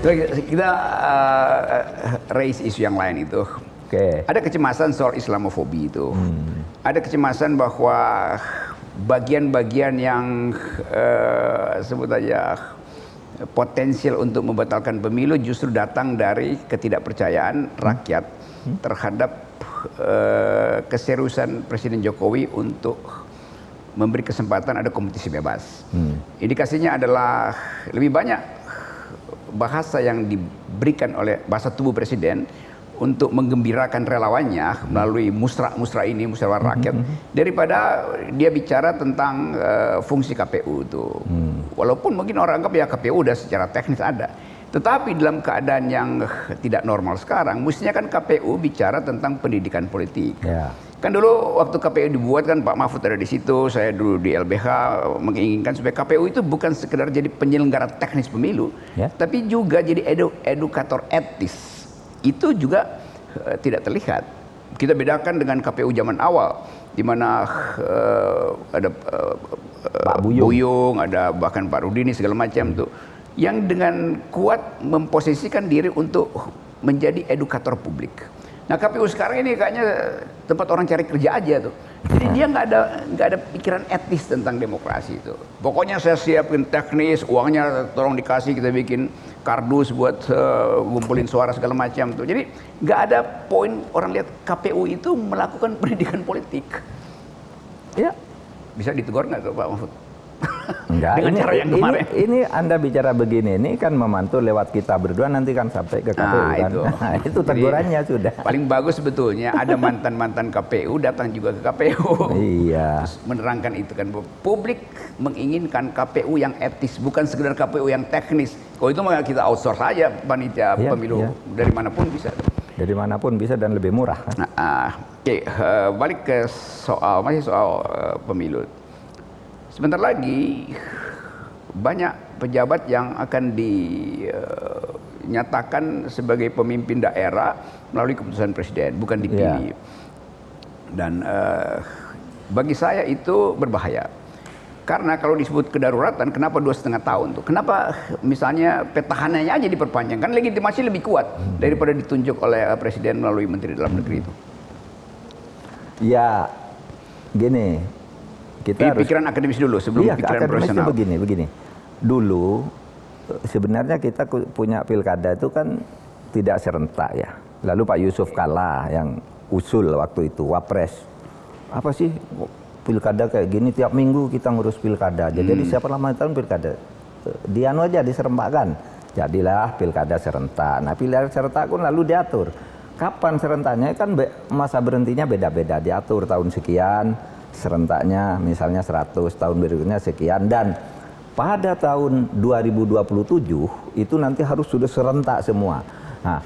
Kita raise isu yang lain itu. Oke. Ada kecemasan soal Islamofobi itu. Ada kecemasan bahwa bagian-bagian yang sebut aja potensial untuk membatalkan pemilu justru datang dari ketidakpercayaan rakyat terhadap keseriusan Presiden Jokowi untuk memberi kesempatan ada kompetisi bebas. Indikasinya adalah lebih banyak bahasa yang diberikan oleh bahasa tubuh Presiden untuk menggembirakan relawannya melalui musra ini, musyawarah rakyat, daripada dia bicara tentang fungsi KPU itu. Walaupun mungkin orang anggap ya KPU udah secara teknis ada. Tetapi dalam keadaan yang tidak normal sekarang, mestinya kan KPU bicara tentang pendidikan politik. Ya. Kan dulu waktu KPU dibuat kan Pak Mahfud ada di situ, saya dulu di LBH menginginkan supaya KPU itu bukan sekedar jadi penyelenggara teknis pemilu, tapi juga jadi edukator etis. Itu juga tidak terlihat. Kita bedakan dengan KPU zaman awal, di mana ada Pak Buyung, ada bahkan Pak Rudini segala macam tuh, yang dengan kuat memposisikan diri untuk menjadi edukator publik. Nah KPU sekarang ini kayaknya tempat orang cari kerja aja tuh. Jadi dia nggak ada pikiran etis tentang demokrasi itu. Pokoknya saya siapin teknis, uangnya tolong dikasih, kita bikin kardus buat ngumpulin suara segala macam tuh. Jadi nggak ada poin orang lihat KPU itu melakukan pendidikan politik. Ya, bisa ditegur nggak tuh Pak Mahfud? Enggak, dengan cara yang kemarin. Ini Anda bicara begini, ini kan memantau lewat kita berdua nanti kan sampai ke KPU kan. Itu tegurannya sudah. Paling bagus sebetulnya ada mantan-mantan KPU datang juga ke KPU. Iya. Terus menerangkan itu kan. Publik menginginkan KPU yang etis, bukan sekedar KPU yang teknis. Kalau itu mah kita outsource aja panitia pemilu dari manapun bisa. Dari manapun bisa dan lebih murah. Oke, balik ke masih soal pemilu. Sebentar lagi banyak pejabat yang akan dinyatakan sebagai pemimpin daerah melalui keputusan presiden, bukan dipilih. Dan bagi saya itu berbahaya. Karena kalau disebut kedaruratan, kenapa 2,5 tahun tuh? Kenapa misalnya petahananya aja diperpanjang? Kan legitimasi lebih kuat daripada ditunjuk oleh presiden melalui menteri dalam negeri itu. Ya, gini. Kita harus pikiran akademis dulu sebelum pikiran profesional. Begini. Dulu sebenarnya kita punya pilkada itu kan tidak serentak ya. Lalu Pak Yusuf Kalla yang usul waktu itu wapres. Apa sih pilkada kayak gini tiap minggu kita ngurus pilkada aja. Jadi siapa lama tahun pilkada? Dianu aja diserempakkan. Jadilah pilkada serentak. Nah, pilkada serentak pun lalu diatur. Kapan serentaknya kan masa berhentinya beda-beda, diatur tahun sekian. Serentaknya misalnya 100, tahun berikutnya sekian, dan pada tahun 2027 itu nanti harus sudah serentak semua. Nah,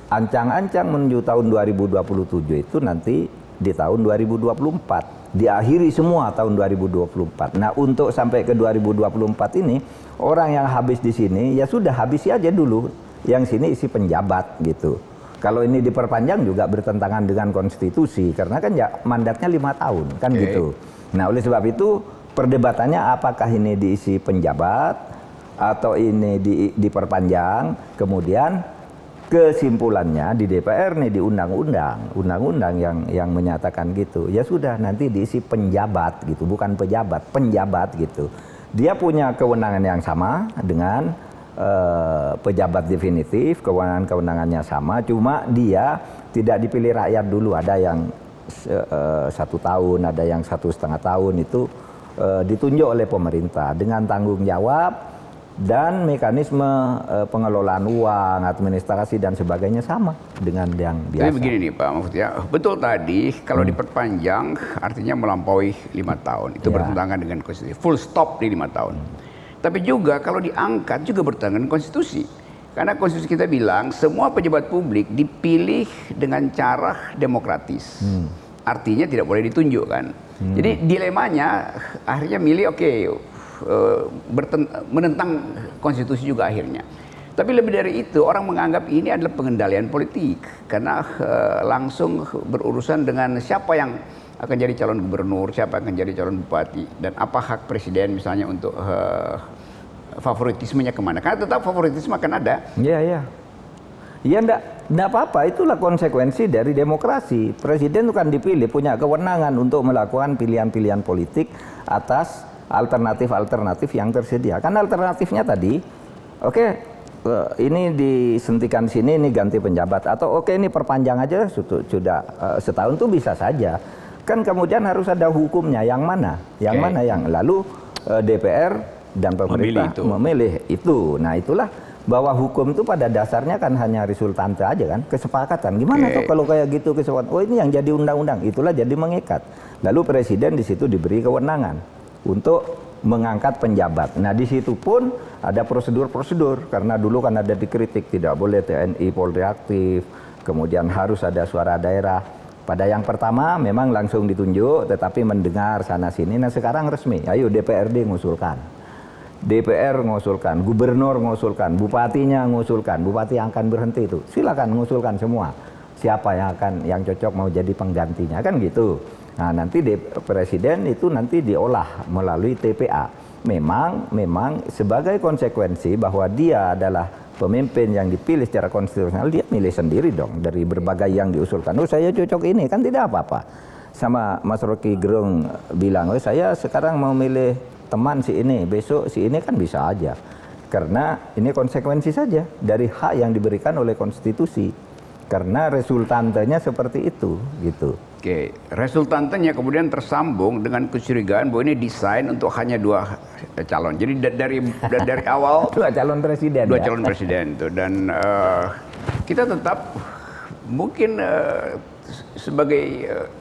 ancang-ancang menuju tahun 2027 itu nanti di tahun 2024, diakhiri semua tahun 2024. Nah, untuk sampai ke 2024 ini orang yang habis di sini ya sudah habisi aja dulu, yang sini isi penjabat gitu. Kalau ini diperpanjang juga bertentangan dengan konstitusi, karena kan ya mandatnya 5 tahun, kan gitu. Nah, oleh sebab itu perdebatannya apakah ini diisi penjabat atau ini diperpanjang, kemudian kesimpulannya di DPR nih di undang-undang yang menyatakan gitu. Ya sudah nanti diisi penjabat gitu, bukan pejabat, penjabat gitu. Dia punya kewenangan yang sama dengan pejabat definitif, kewenangannya sama, cuma dia tidak dipilih rakyat dulu. Ada yang 1 tahun, ada yang 1,5 tahun, itu ditunjuk oleh pemerintah dengan tanggung jawab dan mekanisme pengelolaan uang, administrasi dan sebagainya sama dengan yang biasa. Tapi begini nih Pak Mahfud ya, betul tadi kalau diperpanjang artinya melampaui 5 tahun, itu bertentangan dengan konstitusi, full stop di 5 tahun. Tapi juga kalau diangkat juga bertentangan dengan konstitusi. Karena konstitusi kita bilang semua pejabat publik dipilih dengan cara demokratis. Artinya tidak boleh ditunjuk kan. Jadi dilemanya akhirnya milih menentang konstitusi juga akhirnya. Tapi lebih dari itu orang menganggap ini adalah pengendalian politik. Karena langsung berurusan dengan siapa yang akan jadi calon gubernur, siapa akan jadi calon bupati, dan apa hak presiden misalnya untuk favoritismenya kemana. Karena tetap favoritisme akan ada. Iya, iya. Ya enggak apa-apa, itulah konsekuensi dari demokrasi. Presiden itu kan dipilih, punya kewenangan untuk melakukan pilihan-pilihan politik atas alternatif-alternatif yang tersedia. Kan alternatifnya tadi, oke, ini disentikan sini, ini ganti penjabat. Atau oke, ini perpanjang aja, sudah setahun tuh bisa saja. Kan kemudian harus ada hukumnya, yang mana? Yang mana yang lalu DPR dan pemerintah memilih itu. Nah itulah bahwa hukum itu pada dasarnya kan hanya resultante aja kan, kesepakatan. Gimana tuh kalau kayak gitu kesepakatan? Oh ini yang jadi undang-undang, itulah jadi mengikat. Lalu presiden di situ diberi kewenangan untuk mengangkat penjabat. Nah di situ pun ada prosedur-prosedur, karena dulu kan ada dikritik tidak boleh TNI Polri aktif, kemudian harus ada suara daerah. Pada yang pertama memang langsung ditunjuk, tetapi mendengar sana sini. Nah sekarang resmi, ayo DPRD ngusulkan. DPR ngusulkan, gubernur ngusulkan, bupatinya ngusulkan, bupati yang akan berhenti itu silakan ngusulkan semua siapa yang cocok mau jadi penggantinya kan gitu. Nah nanti presiden itu nanti diolah melalui TPA. Memang sebagai konsekuensi bahwa dia adalah pemimpin yang dipilih secara konstitusional, dia milih sendiri dong dari berbagai yang diusulkan. Oh saya cocok ini, kan tidak apa-apa. Sama Mas Rocky Gerung bilang, oh saya sekarang mau milih teman si ini, besok si ini, kan bisa aja. Karena ini konsekuensi saja dari hak yang diberikan oleh konstitusi. Karena resultantenya seperti itu, gitu. Oke, resultantenya kemudian tersambung dengan kecurigaan bahwa ini desain untuk hanya 2 calon. Jadi dari awal 2 calon presiden. 2 calon presiden itu, dan kita tetap mungkin sebagai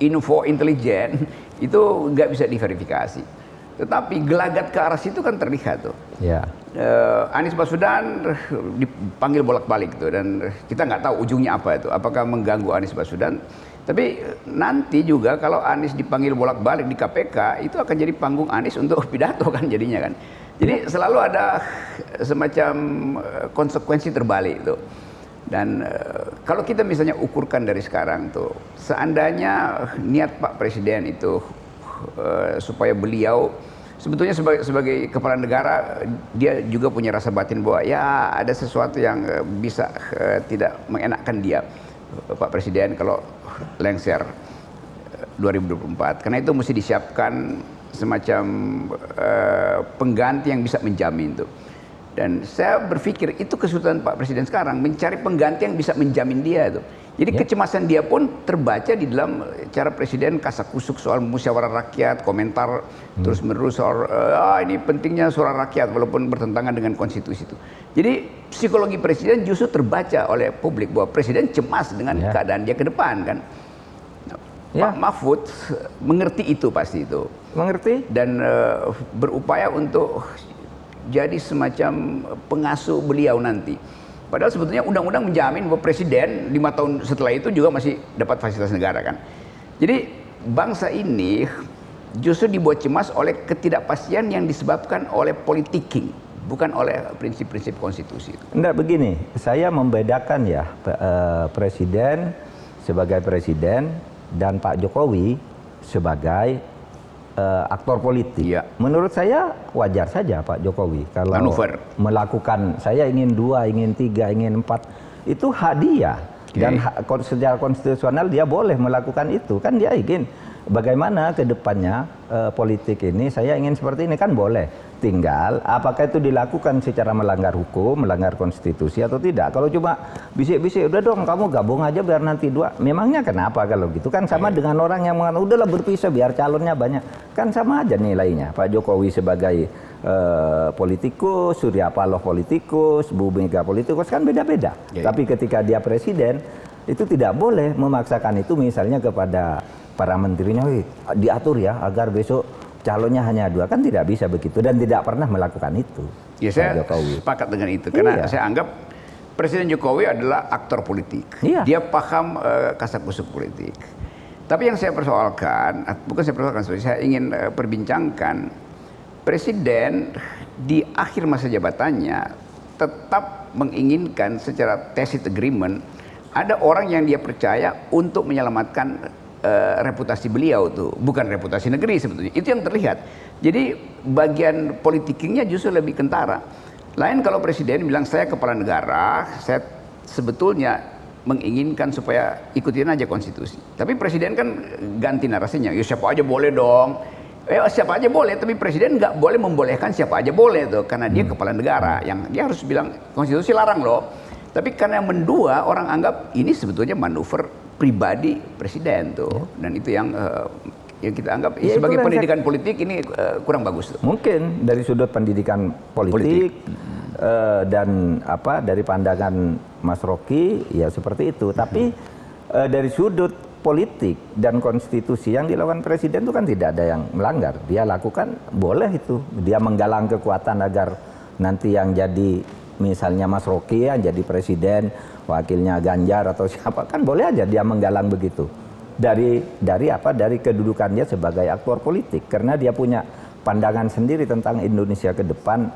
info intelijen itu nggak bisa diverifikasi. Tetapi gelagat ke arah situ kan terlihat tuh. Ya. Anies Baswedan dipanggil bolak-balik tuh, dan kita nggak tahu ujungnya apa itu. Apakah mengganggu Anies Baswedan? Tapi nanti juga kalau Anies dipanggil bolak-balik di KPK, itu akan jadi panggung Anies untuk pidato kan jadinya kan. Jadi selalu ada semacam konsekuensi terbalik itu. Dan kalau kita misalnya ukurkan dari sekarang tuh, seandainya niat Pak Presiden itu supaya beliau sebetulnya sebagai kepala negara, dia juga punya rasa batin bahwa ya ada sesuatu yang bisa tidak mengenakkan dia, Pak Presiden, kalau lengser 2024. Karena itu mesti disiapkan semacam pengganti yang bisa menjamin itu. Dan saya berpikir itu kesulitan Pak Presiden sekarang, mencari pengganti yang bisa menjamin dia itu. Jadi kecemasan dia pun terbaca di dalam cara Presiden kasakusuk soal musyawarah rakyat, komentar terus menerus soal ini pentingnya suara rakyat walaupun bertentangan dengan konstitusi itu. Jadi psikologi Presiden justru terbaca oleh publik bahwa Presiden cemas dengan keadaan dia ke depan kan. Pak Mahfud mengerti itu, pasti itu. Mengerti dan berupaya untuk jadi semacam pengasuh beliau nanti. Padahal sebetulnya undang-undang menjamin bahwa presiden 5 tahun setelah itu juga masih dapat fasilitas negara kan. Jadi bangsa ini justru dibuat cemas oleh ketidakpastian yang disebabkan oleh politicking, bukan oleh prinsip-prinsip konstitusi. Enggak, begini, saya membedakan ya presiden sebagai presiden dan Pak Jokowi sebagai aktor politik. Ya. Menurut saya wajar saja Pak Jokowi kalau manuver melakukan saya ingin 2, ingin 3, ingin 4, itu hak dia. Dan secara konstitusional dia boleh melakukan itu. Kan dia ingin bagaimana ke depannya politik ini, saya ingin seperti ini, kan boleh. Tinggal apakah itu dilakukan secara melanggar hukum, melanggar konstitusi atau tidak. Kalau cuma bisik-bisik, udah dong kamu gabung aja biar nanti 2. Memangnya kenapa kalau gitu? Kan sama dengan orang yang mengatakan udahlah berpisah biar calonnya banyak. Kan sama aja nilainya. Pak Jokowi sebagai politikus, Surya Paloh politikus, Bu Mega politikus, kan beda-beda. Tapi ketika dia presiden, itu tidak boleh memaksakan itu misalnya kepada para menterinya, diatur ya agar besok calonnya hanya 2, kan tidak bisa begitu dan tidak pernah melakukan itu. Ya saya sepakat dengan itu karena saya anggap Presiden Jokowi adalah aktor politik. Dia paham kasakusuk politik. Tapi yang saya persoalkan, bukan saya persoalkan, saya ingin perbincangkan, Presiden di akhir masa jabatannya tetap menginginkan secara tacit agreement ada orang yang dia percaya untuk menyelamatkan reputasi beliau tuh, bukan reputasi negeri sebetulnya. Itu yang terlihat. Jadi bagian politikingnya justru lebih kentara. Lain kalau presiden bilang saya kepala negara, saya sebetulnya menginginkan supaya ikutin aja konstitusi. Tapi presiden kan ganti narasinya, ya siapa aja boleh dong. Siapa aja boleh, tapi presiden nggak boleh membolehkan siapa aja boleh tuh, karena dia kepala negara, yang dia harus bilang konstitusi larang loh. Tapi karena mendua, orang anggap ini sebetulnya manuver pribadi presiden tuh, dan itu yang kita anggap Ya, sebagai pendidikan politik ini kurang bagus tuh. Mungkin dari sudut pendidikan politik. Dan dari pandangan Mas Rocky ya seperti itu. Tapi dari sudut politik dan konstitusi yang dilakukan presiden itu kan tidak ada yang melanggar. Dia lakukan boleh itu. Dia menggalang kekuatan agar nanti yang jadi misalnya Mas Rocky yang jadi presiden, wakilnya Ganjar atau siapa, kan boleh aja dia menggalang begitu. Dari kedudukan dia sebagai aktor politik, karena dia punya pandangan sendiri tentang Indonesia ke depan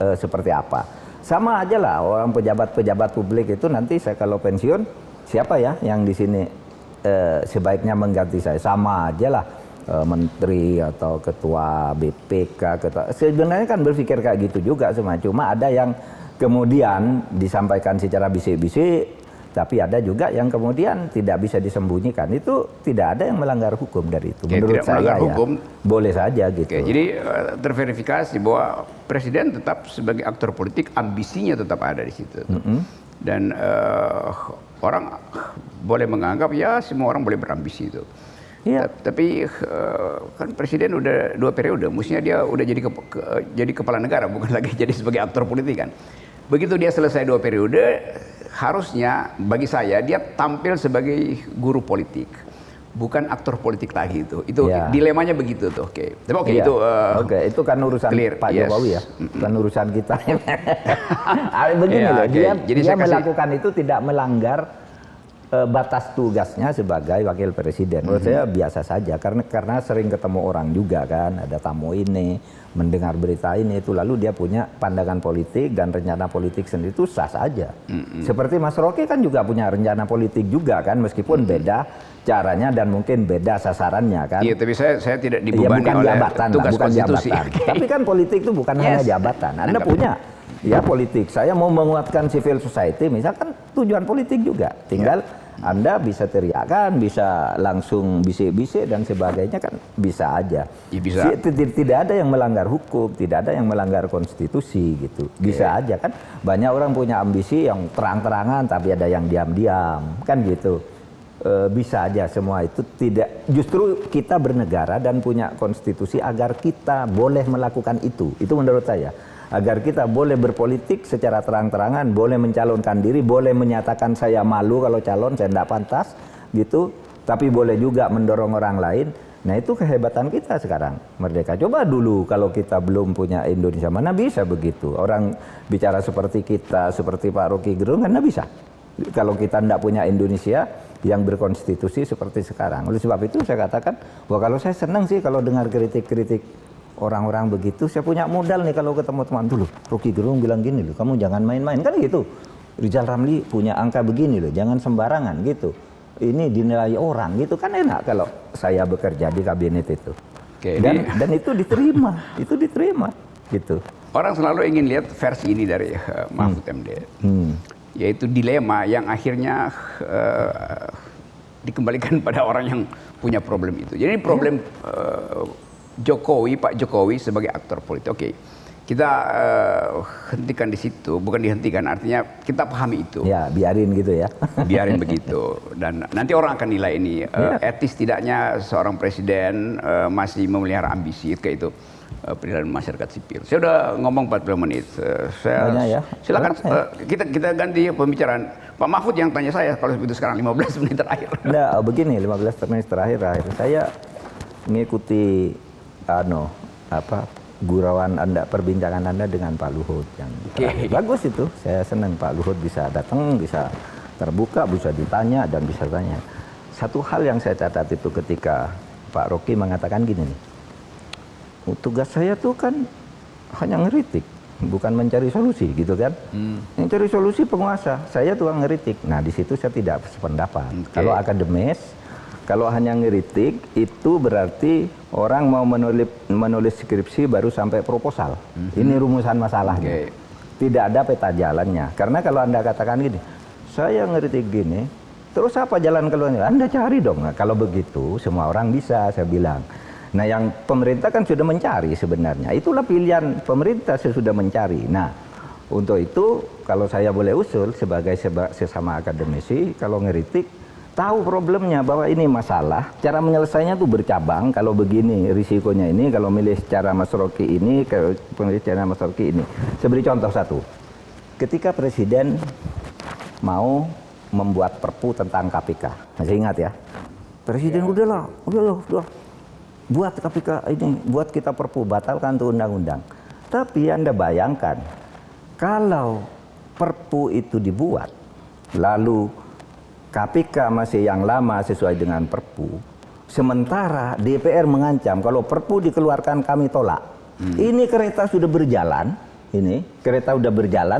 seperti apa. Sama aja lah orang pejabat-pejabat publik itu nanti saya kalau pensiun, siapa ya yang di sini sebaiknya mengganti saya? Sama aja lah menteri atau ketua BPK, sebenarnya kan berpikir kayak gitu juga semua. Cuma ada yang kemudian disampaikan secara bisik-bisik, tapi ada juga yang kemudian tidak bisa disembunyikan. Itu tidak ada yang melanggar hukum dari itu. Menurut saya hukum, boleh saja gitu. Jadi terverifikasi bahwa presiden tetap sebagai aktor politik, ambisinya tetap ada di situ. Dan orang boleh menganggap ya semua orang boleh berambisi itu. Iya. Tapi kan presiden udah 2 periode, mestinya dia udah jadi kepala negara, bukan lagi jadi sebagai aktor politik kan. Begitu dia selesai 2 periode, harusnya bagi saya dia tampil sebagai guru politik, bukan aktor politik lagi itu. Itu dilemanya begitu tuh. Tapi itu kan urusan clear. Pak Jokowi ya, bukan urusan kita. Begini loh, dia melakukan itu tidak melanggar batas tugasnya sebagai wakil presiden. Menurut saya biasa saja, karena sering ketemu orang juga kan, ada tamu ini, mendengar berita ini itu, lalu dia punya pandangan politik dan rencana politik sendiri, itu sah saja. Seperti Mas Rocky kan juga punya rencana politik juga kan, meskipun beda caranya dan mungkin beda sasarannya kan. Iya, tapi saya tidak dibebani oleh tugas konstitusi. Tapi kan politik itu bukan hanya jabatan. Anda punya politik. Saya mau menguatkan civil society, misalkan tujuan politik juga. Tinggal Anda bisa teriakan, bisa langsung bisik-bisik dan sebagainya kan bisa aja. Ya, bisa. Tidak ada yang melanggar hukum, tidak ada yang melanggar konstitusi gitu. Bisa aja kan. Banyak orang punya ambisi yang terang-terangan tapi ada yang diam-diam kan gitu. Bisa aja semua itu tidak. Justru kita bernegara dan punya konstitusi agar kita boleh melakukan itu. Itu menurut saya. Agar kita boleh berpolitik secara terang-terangan, boleh mencalonkan diri, boleh menyatakan saya malu kalau calon, saya tidak pantas, gitu. Tapi boleh juga mendorong orang lain. Nah itu kehebatan kita sekarang, merdeka. Coba dulu kalau kita belum punya Indonesia, mana bisa begitu. Orang bicara seperti kita, seperti Pak Rocky Gerung, kan tidak bisa. Kalau kita tidak punya Indonesia yang berkonstitusi seperti sekarang. Oleh sebab itu saya katakan, bahwa kalau saya senang sih kalau dengar kritik-kritik orang-orang begitu, saya punya modal nih kalau ketemu teman dulu. Rocky Gerung bilang gini loh, kamu jangan main-main, kan gitu. Rizal Ramli punya angka begini loh, jangan sembarangan gitu. Ini dinilai orang gitu, kan enak kalau saya bekerja di kabinet itu. Dan itu diterima, gitu. Orang selalu ingin lihat versi ini dari Mahfud MD, yaitu dilema yang akhirnya dikembalikan pada orang yang punya problem itu. Jadi problem Pak Jokowi sebagai aktor politik. Kita hentikan di situ, bukan dihentikan, artinya kita pahami itu. Ya, biarin gitu ya. Biarin begitu. Dan nanti orang akan nilai ini etis tidaknya seorang presiden masih memelihara ambisi kayak itu perilaku masyarakat sipil. Saya udah ngomong 40 menit. Silakan kita ganti pembicaraan. Pak Mahfud yang tanya saya kalau begitu sekarang 15 menit terakhir. Nah, begini 15 menit terakhir saya mengikuti gurauan Anda, perbincangan Anda dengan Pak Luhut yang bagus itu. Saya senang Pak Luhut bisa datang, bisa terbuka, bisa ditanya dan bisa tanya. Satu hal yang saya catat itu ketika Pak Rocky mengatakan gini nih, tugas saya tuh kan hanya ngeritik, bukan mencari solusi gitu kan. Yang cari solusi penguasa, saya tukang ngeritik. Nah di situ saya tidak sependapat. Kalau akademis, kalau hanya ngeritik itu berarti orang mau menulis skripsi baru sampai proposal. Ini rumusan masalahnya. Tidak ada peta jalannya. Karena kalau Anda katakan gini, saya ngerti gini, terus apa jalan keluarnya? Anda cari dong. Nah, kalau begitu semua orang bisa, saya bilang. Nah, yang pemerintah kan sudah mencari sebenarnya. Itulah pilihan pemerintah sudah mencari. Nah, untuk itu kalau saya boleh usul sebagai sesama akademisi, kalau ngeritik, tahu problemnya bahwa ini masalah, cara menyelesainya tuh bercabang. Kalau begini risikonya ini, kalau milih secara Mas Rocky ini, kalau milih secara Mas Rocky ini. Saya beri contoh satu. Ketika Presiden mau membuat perpu tentang KPK, masih ingat ya? Presiden udah buat KPK ini, buat kita perpu, batalkan tuh undang-undang. Tapi Anda bayangkan, kalau perpu itu dibuat, lalu KPK masih yang lama sesuai dengan perpu, sementara DPR mengancam kalau perpu dikeluarkan kami tolak. Ini kereta sudah berjalan,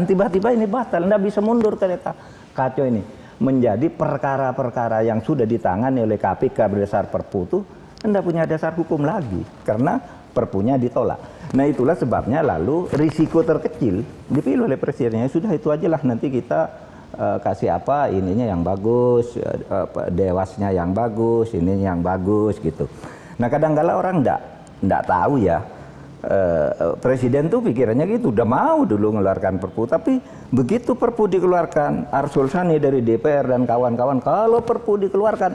tiba-tiba ini batal, Anda bisa mundur kereta. Kacau ini. Menjadi perkara-perkara yang sudah ditangani oleh KPK berdasar perpu itu, Anda punya dasar hukum lagi, karena perpunya ditolak. Nah, itulah sebabnya lalu risiko terkecil dipilih oleh presidennya. Sudah itu aja lah, nanti kita kasih apa ininya yang bagus, dewasnya yang bagus, ini yang bagus gitu. Nah, kadang-kala orang enggak tahu ya, presiden tuh pikirannya gitu, udah mau dulu mengeluarkan perpu, tapi begitu perpu dikeluarkan, Arsul Sani dari DPR dan kawan-kawan, kalau perpu dikeluarkan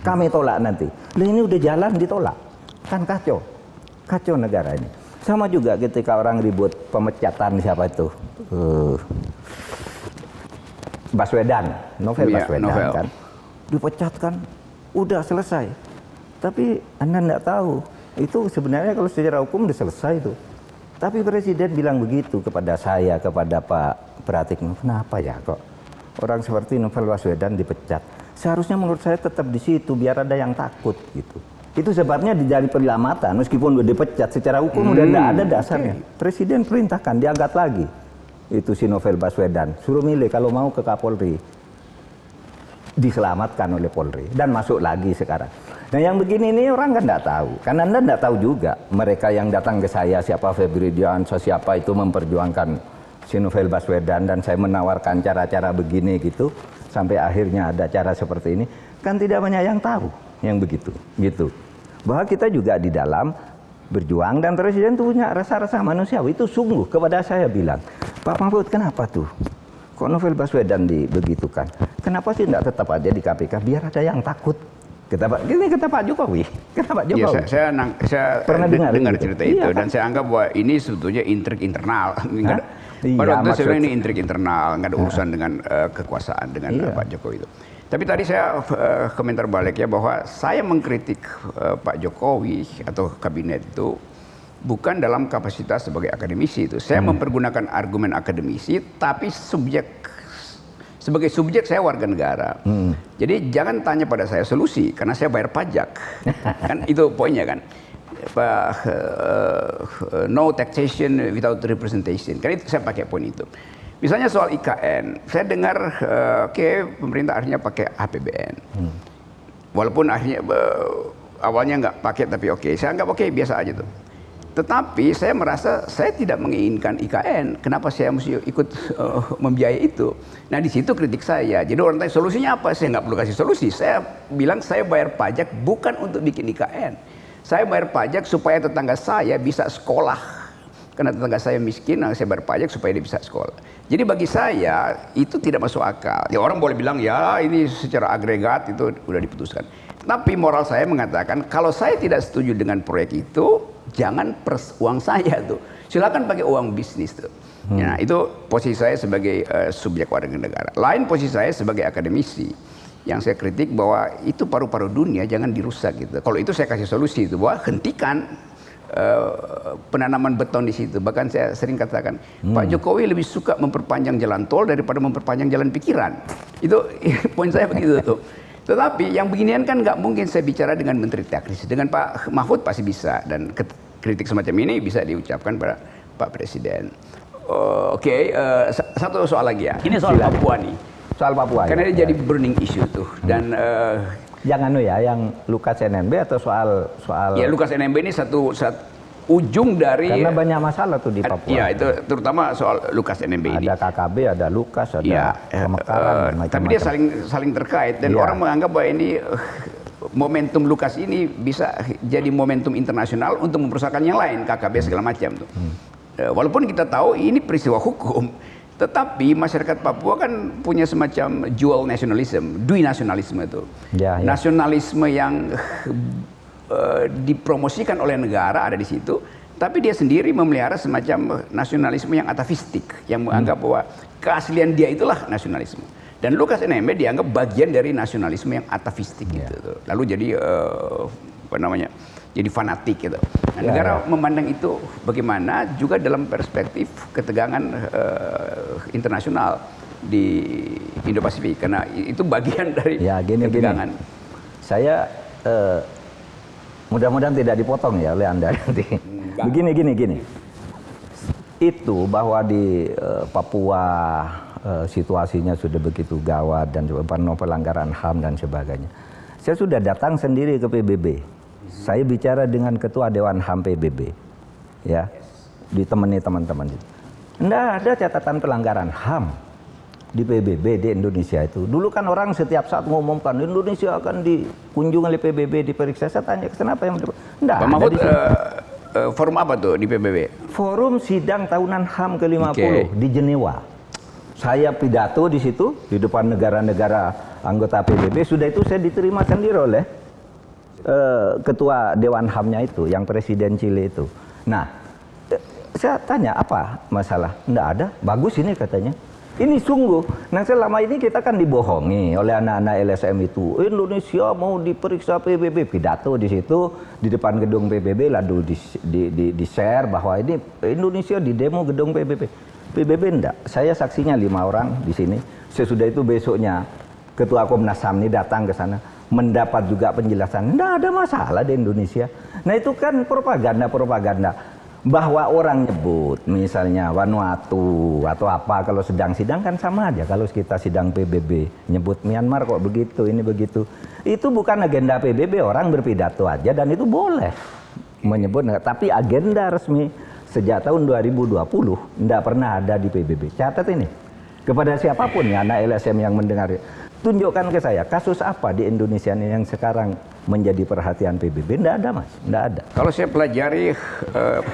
kami tolak nanti. Nah, ini udah jalan ditolak, kan kacau negara ini. Sama juga ketika orang ribut pemecatan siapa itu, Baswedan, novel Baswedan kan, dipecat kan, udah selesai. Tapi Anda enggak tahu, itu sebenarnya kalau secara hukum udah selesai itu. Tapi Presiden bilang begitu kepada saya, kepada Pak Pratikno, kenapa ya kok orang seperti novel Baswedan dipecat? Seharusnya menurut saya tetap di situ biar ada yang takut gitu. Itu sebabnya dari penyelamatan, meskipun udah dipecat secara hukum udah tidak ada dasarnya. Presiden perintahkan diangkat lagi. Itu si novel Baswedan, suruh milih kalau mau ke Kapolri. Diselamatkan oleh Polri dan masuk lagi sekarang. Nah, yang begini ini orang kan tidak tahu. Karena Anda tidak tahu juga mereka yang datang ke saya, siapa Febri Diansyah, siapa itu memperjuangkan si novel Baswedan, dan saya menawarkan cara-cara begini gitu, sampai akhirnya ada cara seperti ini. Kan tidak banyak yang tahu yang begitu gitu. Bahwa kita juga di dalam berjuang, dan Presiden itu punya rasa-rasa manusiawi. Itu sungguh kepada saya bilang, Pak Mahfud, kenapa tuh kok novel Baswedan dibegitukan? Kenapa sih tidak tetap aja di KPK biar ada yang takut? Kata Pak Jokowi. Ya, saya pernah dengar cerita itu, dan saya anggap bahwa ini sebetulnya intrik internal. Pada waktu itu saya bilang ini intrik internal, nggak ada urusan dengan kekuasaan dengan Pak Jokowi itu. Tapi tadi saya komentar balik ya, bahwa saya mengkritik Pak Jokowi atau kabinet itu bukan dalam kapasitas sebagai akademisi itu. Saya mempergunakan argumen akademisi, tapi sebagai subjek saya warga negara. Jadi jangan tanya pada saya solusi, karena saya bayar pajak. Kan itu poinnya kan. No taxation without representation. Kan itu saya pakai poin itu. Misalnya soal IKN, saya dengar pemerintah akhirnya pakai APBN. Walaupun akhirnya awalnya nggak pakai, tapi saya anggap biasa aja tuh. Tetapi saya merasa saya tidak menginginkan IKN. Kenapa saya mesti ikut membiayai itu? Nah, di situ kritik saya. Jadi orang tanya solusinya apa? Saya nggak perlu kasih solusi. Saya bilang saya bayar pajak bukan untuk bikin IKN. Saya bayar pajak supaya tetangga saya bisa sekolah. Karena tetangga saya miskin, saya bayar pajak supaya dia bisa sekolah. Jadi bagi saya itu tidak masuk akal. Ya, orang boleh bilang ya ini secara agregat itu udah diputuskan. Tapi moral saya mengatakan kalau saya tidak setuju dengan proyek itu, jangan pers uang saya tuh. Silakan pakai uang bisnis tuh. Nah, itu posisi saya sebagai subjek warga negara. Lain posisi saya sebagai akademisi. Yang saya kritik bahwa itu paru-paru dunia jangan dirusak gitu. Kalau itu saya kasih solusi itu, bahwa hentikan penanaman beton di situ. Bahkan saya sering katakan, Pak Jokowi lebih suka memperpanjang jalan tol daripada memperpanjang jalan pikiran. Itu poin saya begitu tuh. Tetapi yang beginian kan nggak mungkin saya bicara dengan Menteri Teknis. Dengan Pak Mahfud pasti bisa, dan kritik semacam ini bisa diucapkan pada Pak Presiden. Satu soal lagi ya. Ini soal Papua nih. Soal Papua. Karena dia jadi burning issue tuh, dan yang yang Lukas NMB atau soal ya Lukas NMB ini satu ujung dari Karena banyak masalah tuh di Papua. Ya, itu terutama soal Lukas NMB ini. Ada KKB, ada Lukas, ada Ya, Pemekaran, dan tapi dia macam-macam. saling terkait dan Iya. orang menganggap bahwa ini momentum Lukas ini bisa jadi momentum internasional untuk mempersatukan yang lain, KKB segala macam tuh. Walaupun kita tahu ini peristiwa hukum, tetapi masyarakat Papua kan punya semacam dual nationalism, dui nasionalisme itu. Ya, ya. Nasionalisme yang dipromosikan oleh negara ada di situ, tapi dia sendiri memelihara semacam nasionalisme yang atavistik, yang menganggap bahwa keaslian dia itulah nasionalisme. Dan Lukas NMB dianggap bagian dari nasionalisme yang atavistik gitu. Lalu jadi jadi fanatik gitu. Nah, negara memandang itu bagaimana juga dalam perspektif ketegangan internasional di Indo-Pasifik, karena itu bagian dari ketegangan. Saya mudah-mudahan tidak dipotong ya oleh Anda nanti. Begini. Itu bahwa di Papua situasinya sudah begitu gawat dan penuh pelanggaran HAM dan sebagainya. Saya sudah datang sendiri ke PBB. Saya bicara dengan Ketua Dewan HAM PBB. Ya. Ditemani teman-teman. Tidak ada catatan pelanggaran HAM di PBB di Indonesia itu. Dulu kan orang setiap saat ngomongkan Indonesia akan dikunjungi oleh PBB, diperiksa. Saya tanya kenapa yang enggak Pak Mahfud, forum apa tuh di PBB? Forum sidang tahunan HAM ke-50 di Jenewa. Saya pidato di situ di depan negara-negara anggota PBB. Sudah itu saya diterima sendiri oleh ketua Dewan HAM-nya itu, yang presiden Chile itu. Nah, saya tanya apa masalah? Enggak ada. Bagus ini katanya. Ini sungguh. Nah, selama ini kita kan dibohongi oleh anak-anak LSM itu. Indonesia mau diperiksa PBB, pidato di situ di depan gedung PBB, lalu di-share bahwa ini Indonesia di demo gedung PBB. PBB enggak. Saya saksinya 5 orang di sini. Sesudah itu besoknya Ketua Komnas HAM ini datang ke sana, mendapat juga penjelasan. Enggak ada masalah di Indonesia. Nah, itu kan propaganda. Bahwa orang nyebut misalnya Vanuatu atau apa, kalau sedang sidang kan sama aja. Kalau kita sidang PBB nyebut Myanmar kok begitu, ini begitu. Itu bukan agenda PBB, orang berpidato aja dan itu boleh menyebut. Tapi agenda resmi sejak tahun 2020 tidak pernah ada di PBB. Catat ini kepada siapapun ya anak LSM yang mendengar. Tunjukkan ke saya kasus apa di Indonesia ini yang sekarang menjadi perhatian PBB. Tidak ada, Mas, tidak ada. Kalau saya pelajari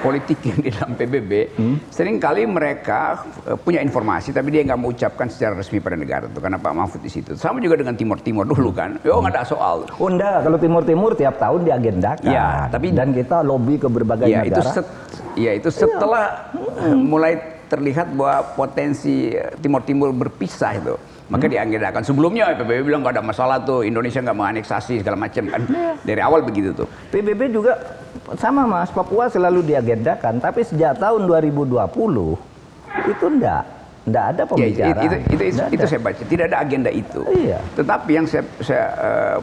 politik yang di dalam PBB, seringkali mereka punya informasi tapi dia nggak mau ucapkan secara resmi pada negara tuh, karena Pak Mahfud di situ. Sama juga dengan Timur dulu kan, nggak ada soal. Oh enggak, kalau Timur tiap tahun diagendakan. Ya, tapi dan kita lobby ke berbagai negara. Itu setelah mulai terlihat bahwa potensi Timur berpisah itu. Maka diagendakan. Sebelumnya PBB bilang nggak ada masalah tuh, Indonesia nggak menganeksasi segala macam kan. Dari awal begitu tuh. PBB juga sama, Mas, Papua selalu diagendakan, tapi sejak tahun 2020 itu enggak ada pembicaraan. Itu saya baca, tidak ada agenda itu. Iya. Tetapi yang saya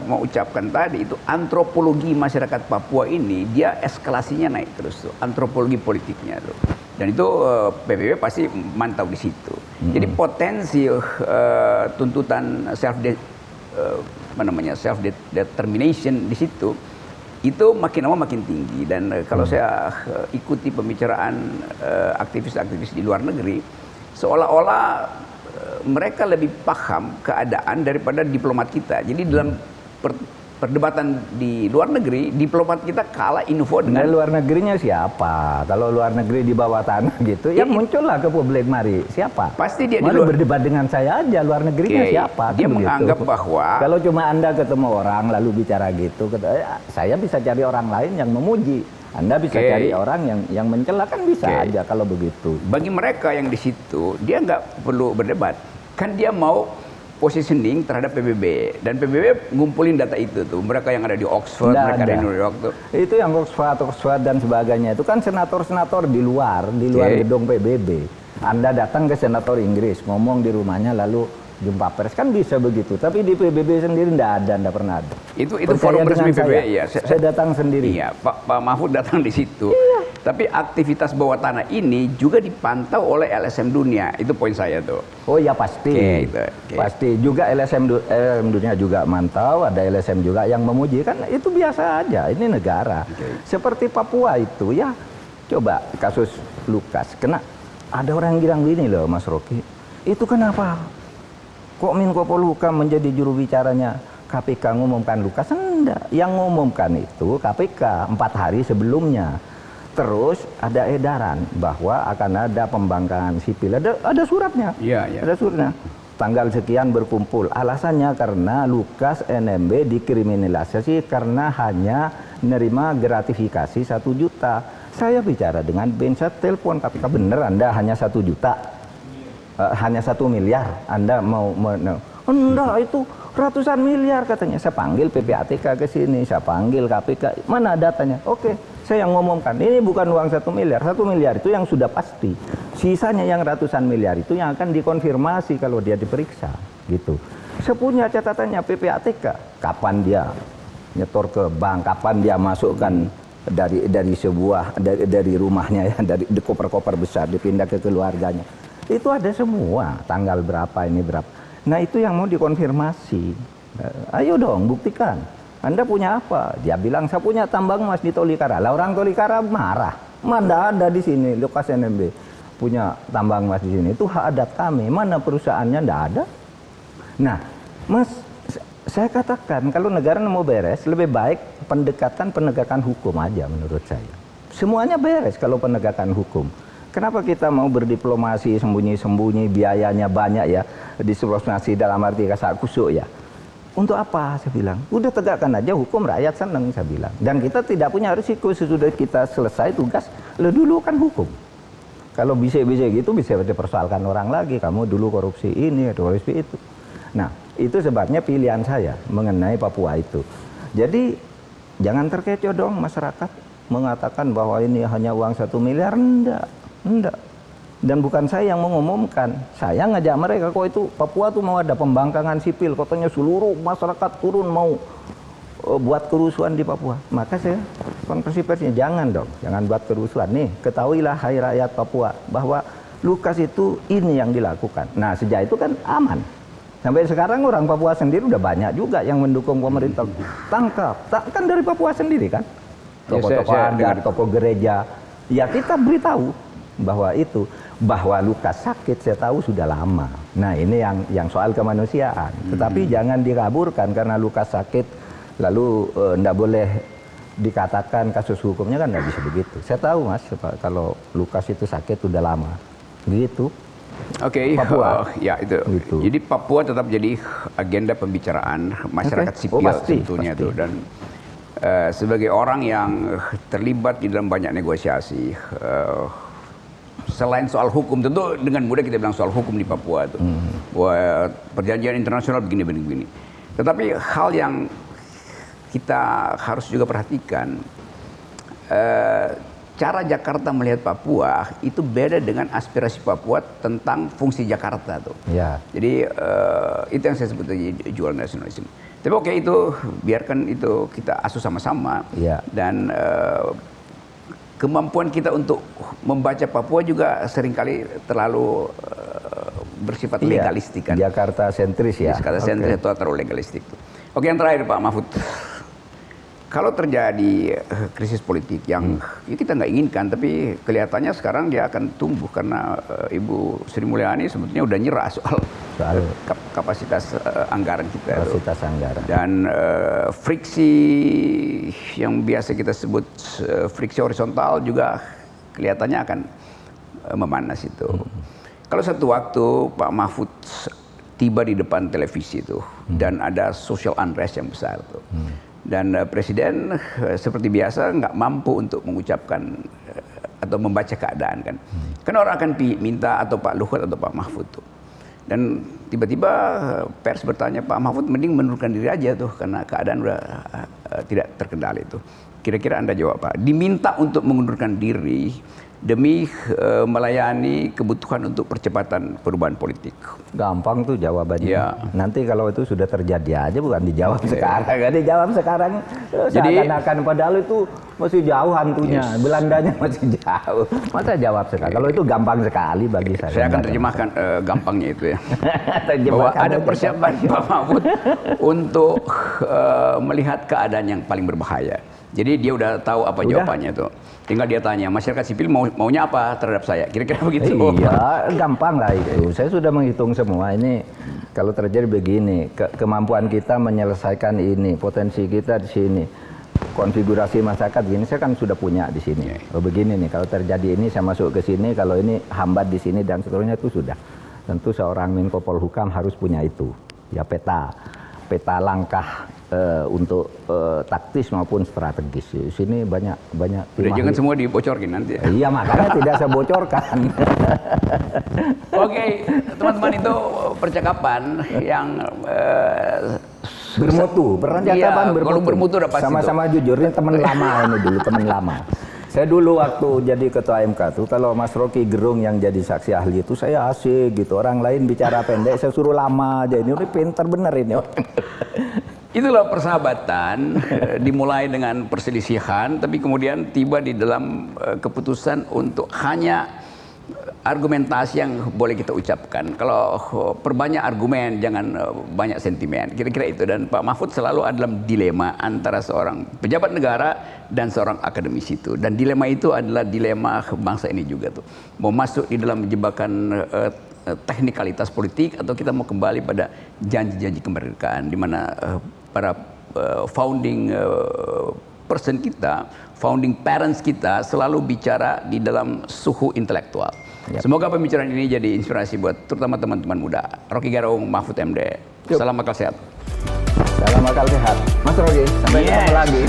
mau ucapkan tadi itu antropologi masyarakat Papua ini dia eskalasinya naik terus tuh, antropologi politiknya tuh. Dan itu PBB pasti mantau di situ. Jadi potensi tuntutan self determination di situ itu makin lama makin tinggi. Dan kalau saya ikuti pembicaraan aktivis-aktivis di luar negeri, seolah-olah mereka lebih paham keadaan daripada diplomat kita. Jadi dalam perdebatan di luar negeri, diplomat kita kalah info dengan luar negerinya siapa? Kalau luar negeri di bawah tanah gitu, ya muncullah ke publik, mari siapa? Pasti dia berdebat dengan saya aja, luar negerinya siapa? Dia menganggap bahwa kalau cuma Anda ketemu orang lalu bicara gitu, saya bisa cari orang lain yang memuji. Anda bisa cari orang yang mencela, kan bisa aja kalau begitu. Bagi mereka yang di situ, dia nggak perlu berdebat, kan dia mau positioning terhadap PBB, dan PBB ngumpulin data itu tuh, mereka yang ada di Oxford, mereka ada di New York tuh. Itu yang Oxford dan sebagainya itu kan senator-senator di luar gedung PBB. Anda datang ke senator Inggris, ngomong di rumahnya lalu jumpa pers, kan bisa begitu. Tapi di PBB sendiri tidak pernah ada. Itu forum resmi PBB ya. Saya datang sendiri. Iya, Pak Mahfud datang di situ. Iya. Tapi aktivitas bawah tanah ini juga dipantau oleh LSM dunia. Itu poin saya tuh. Oh ya pasti. Pasti juga LSM dunia juga mantau, ada LSM juga yang memuji, kan itu biasa aja. Ini negara. Seperti Papua itu ya, Coba kasus Lukas, kena ada orang yang bilang gini loh Mas Rocky, itu kenapa kok Menko Polhukam menjadi juru bicaranya KPK ngumumkan Lukas? Enggak, yang ngumumkan itu KPK 4 hari sebelumnya. Terus ada edaran bahwa akan ada pembangkangan sipil, ada suratnya, ada suratnya. Tanggal sekian berkumpul. Alasannya karena Lukas NMB dikriminalisasi karena hanya menerima gratifikasi 1 juta. Saya bicara dengan Ben, saya telepon KPK, bener Anda hanya 1 juta? Hanya 1 miliar? Anda mau enggak, itu ratusan miliar katanya. Saya panggil PPATK ke sini, saya panggil KPK, mana datanya? Oke, saya yang ngomongkan, ini bukan uang 1 miliar. 1 miliar itu yang sudah pasti. Sisanya yang ratusan miliar itu yang akan dikonfirmasi kalau dia diperiksa, gitu. Saya punya catatannya PPATK, kapan dia nyetor ke bank, kapan dia masukkan dari rumahnya ya, dari koper-koper besar dipindah ke keluarganya. Itu ada semua, tanggal berapa, ini berapa. Nah itu yang mau dikonfirmasi. Ayo dong buktikan. Anda punya apa? Dia bilang saya punya tambang emas di Tolikara. Lah orang Tolikara marah. Mana ada di sini Lukas NMB punya tambang emas di sini. Itu hak adat kami. Mana perusahaannya? Nggak ada. Nah, Mas, saya katakan kalau negara mau beres lebih baik pendekatan penegakan hukum aja menurut saya. Semuanya beres kalau penegakan hukum. Kenapa kita mau berdiplomasi sembunyi-sembunyi, biayanya banyak ya, diplomasi dalam arti kata kusuk ya. Untuk apa saya bilang? Udah tegakkan aja hukum, rakyat seneng saya bilang. Dan kita tidak punya risiko sesudah kita selesai tugas, dulu kan hukum. Kalau bisa-bisa gitu bisa dipersoalkan orang lagi, kamu dulu korupsi ini atau korupsi itu. Nah, itu sebabnya pilihan saya mengenai Papua itu. Jadi jangan terkecoh dong masyarakat mengatakan bahwa ini hanya uang 1 miliar, enggak. Dan bukan saya yang mengumumkan. Saya ngajak mereka, kok itu Papua tuh mau ada pembangkangan sipil, katanya seluruh masyarakat turun mau buat kerusuhan di Papua. Maka saya konferensi persnya, jangan dong, jangan buat kerusuhan. Nih, ketahuilah hai rakyat Papua bahwa Lukas itu ini yang dilakukan. Nah, sejak itu kan aman. Sampai sekarang orang Papua sendiri udah banyak juga yang mendukung pemerintah. Tangkap, kan dari Papua sendiri kan. Tokoh-tokoh adat, tokoh gereja. Ya kita beritahu bahwa Lukas sakit, saya tahu sudah lama. Nah ini yang soal kemanusiaan. Tetapi jangan dikaburkan karena Lukas sakit lalu ndak boleh dikatakan kasus hukumnya, kan nggak bisa begitu. Saya tahu Mas, kalau Lukas itu sakit sudah lama. Begitu. Oke, Papua. Ya itu. Gitu. Jadi Papua tetap jadi agenda pembicaraan masyarakat sipil sebetulnya itu. Dan sebagai orang yang terlibat di dalam banyak negosiasi, selain soal hukum, tentu dengan mudah kita bilang soal hukum di Papua itu, bahwa perjanjian internasional begini. Tetapi hal yang kita harus juga perhatikan, cara Jakarta melihat Papua itu beda dengan aspirasi Papua tentang fungsi Jakarta tuh. Ya. Jadi itu yang saya sebut dual nationalism. Tapi oke, itu biarkan itu kita asuh sama-sama. Ya. Dan kemampuan kita untuk membaca Papua juga seringkali terlalu bersifat legalistik kan. Jakarta sentris ya. Jakarta sentris itu terlalu legalistik. Oke, yang terakhir Pak Mahfud. Kalau terjadi krisis politik yang kita nggak inginkan, tapi kelihatannya sekarang dia akan tumbuh karena Ibu Sri Mulyani sebetulnya udah nyerah soal kapasitas anggaran kita. Kapasitas anggaran. Dan friksi yang biasa kita sebut friksi horizontal juga kelihatannya akan memanas itu. Kalau satu waktu Pak Mahfud tiba di depan televisi itu dan ada social unrest yang besar tuh. Dan Presiden seperti biasa nggak mampu untuk mengucapkan atau membaca keadaan kan. Karena orang akan minta atau Pak Luhut atau Pak Mahfud tuh. Dan tiba-tiba pers bertanya, Pak Mahfud mending mundurkan diri aja tuh karena keadaan udah tidak terkendali itu. Kira-kira Anda jawab Pak, diminta untuk mengundurkan diri demi melayani kebutuhan untuk percepatan perubahan politik. Gampang tuh jawabannya. Ya. Nanti kalau itu sudah terjadi aja, bukan dijawab sekarang. Dijawab sekarang seakan-akan padahal itu masih jauh hantunya, Belandanya masih jauh. Masa jawab sekali? Kalau itu gampang sekali bagi saya. Saya akan terjemahkan gampangnya itu ya. Bahwa Terjemahkan ada aja. persiapan Pak Mahfud untuk melihat keadaan yang paling berbahaya. Jadi dia udah tahu apa jawabannya tuh. Tinggal dia tanya, masyarakat sipil maunya apa terhadap saya? Kira-kira begitu. Iya, gampang lah itu. Saya sudah menghitung semua ini. Kalau terjadi begini, kemampuan kita menyelesaikan ini, potensi kita di sini, konfigurasi masyarakat gini, saya kan sudah punya di sini. Oh begini nih, kalau terjadi ini saya masuk ke sini, kalau ini hambat di sini dan seterusnya itu sudah. Tentu seorang Menko Polhukam harus punya itu. Ya peta langkah untuk taktis maupun strategis. Di sini banyak Udah jangan semua dibocorkin nanti. Iya, makanya tidak saya bocorkan. Oke, teman-teman, itu percakapan yang bermutu, percakapan iya, bermutu. kalau bermutu udah pasti sama-sama jujur, ini teman lama ini dulu, teman lama. Saya dulu waktu jadi ketua MK tuh, kalau Mas Rocky Gerung yang jadi saksi ahli itu saya asik gitu. Orang lain bicara pendek, saya suruh lama aja. Ini pintar bener ini. Itulah persahabatan, dimulai dengan perselisihan, tapi kemudian tiba di dalam keputusan untuk hanya argumentasi yang boleh kita ucapkan. Kalau perbanyak argumen, jangan banyak sentimen. Kira-kira itu. Dan Pak Mahfud selalu ada dalam dilema antara seorang pejabat negara dan seorang akademisi itu. Dan dilema itu adalah dilema bangsa ini juga tuh. Mau masuk di dalam jebakan teknikalitas politik atau kita mau kembali pada janji-janji kemerdekaan di mana para founding person kita, founding parents kita selalu bicara di dalam suhu intelektual. Yep. Semoga pembicaraan ini jadi inspirasi buat terutama teman-teman muda. Rocky Gerung, Mahfud MD. Salam akal sehat. Salam akal sehat. Mas Rocky, sampai ketemu lagi.